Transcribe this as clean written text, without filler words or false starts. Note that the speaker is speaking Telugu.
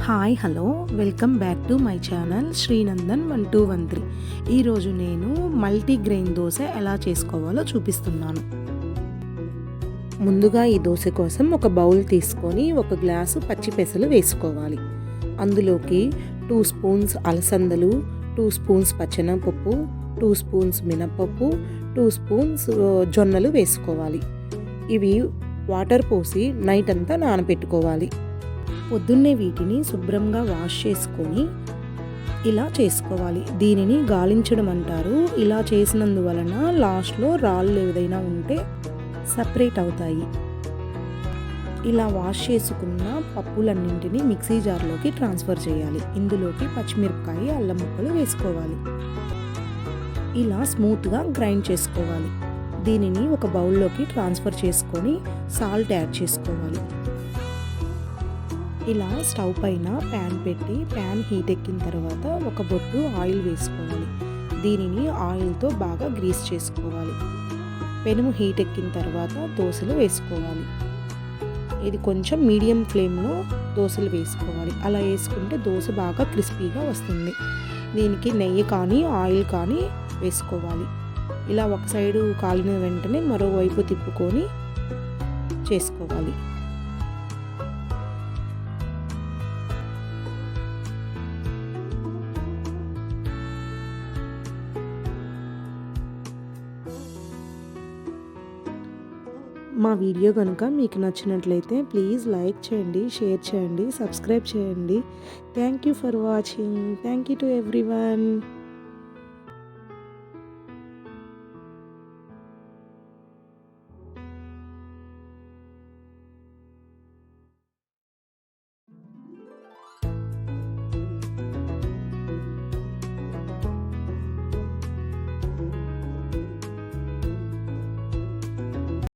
Hi hello welcome back to my channel Srinandan 1213. ఈరోజు నేను మల్టీగ్రెయిన్ దోశ ఎలా చేసుకోవాలో చూపిస్తున్నాను. ముందుగా ఈ దోశ కోసం ఒక బౌల్ తీసుకొని ఒక గ్లాసు పచ్చి పెసలు వేసుకోవాలి. అందులోకి 2 స్పూన్స్ అలసందలు, 2 స్పూన్స్ పచ్చెనపప్పు, 2 స్పూన్స్ మినపప్పు, 2 స్పూన్స్ జొన్నలు వేసుకోవాలి. ఇవి వాటర్ పోసి నైట్ అంతా నానబెట్టుకోవాలి. పొద్దున్నే వీటిని శుభ్రంగా వాష్ చేసుకొని ఇలా చేసుకోవాలి. దీనిని గాలించడం అంటారు. ఇలా చేసినందువలన లాస్ట్లో రాళ్ళు ఏదైనా ఉంటే సపరేట్ అవుతాయి. ఇలా వాష్ చేసుకున్న పప్పులన్నింటినీ మిక్సీ జార్లోకి ట్రాన్స్ఫర్ చేయాలి. ఇందులోకి పచ్చిమిరపకాయ, అల్లం ముక్కలు వేసుకోవాలి. ఇలా స్మూత్గా గ్రైండ్ చేసుకోవాలి. దీనిని ఒక బౌల్లోకి ట్రాన్స్ఫర్ చేసుకొని సాల్ట్ యాడ్ చేసుకోవాలి. ఇలా స్టవ్ పైన ప్యాన్ పెట్టి ప్యాన్ హీట్ ఎక్కిన తర్వాత ఒక బొట్టు ఆయిల్ వేసుకోవాలి. దీనిని ఆయిల్తో బాగా గ్రీస్ చేసుకోవాలి. పెనుము హీట్ ఎక్కిన తర్వాత దోశలు వేసుకోవాలి. ఇది కొంచెం మీడియం ఫ్లేమ్లో దోశలు వేసుకోవాలి. అలా వేసుకుంటే దోశ బాగా క్రిస్పీగా వస్తుంది. దీనికి నెయ్యి కానీ ఆయిల్ కానీ వేసుకోవాలి. ఇలా ఒక సైడు కాలిన వెంటనే మరోవైపు తిప్పుకొని చేసుకోవాలి. మా వీడియో కనుక మీకు నచ్చినట్లయితే ప్లీజ్ లైక్ చేయండి, షేర్ చేయండి, సబ్స్క్రైబ్ చేయండి. Thank you for watching. Thank you to everyone.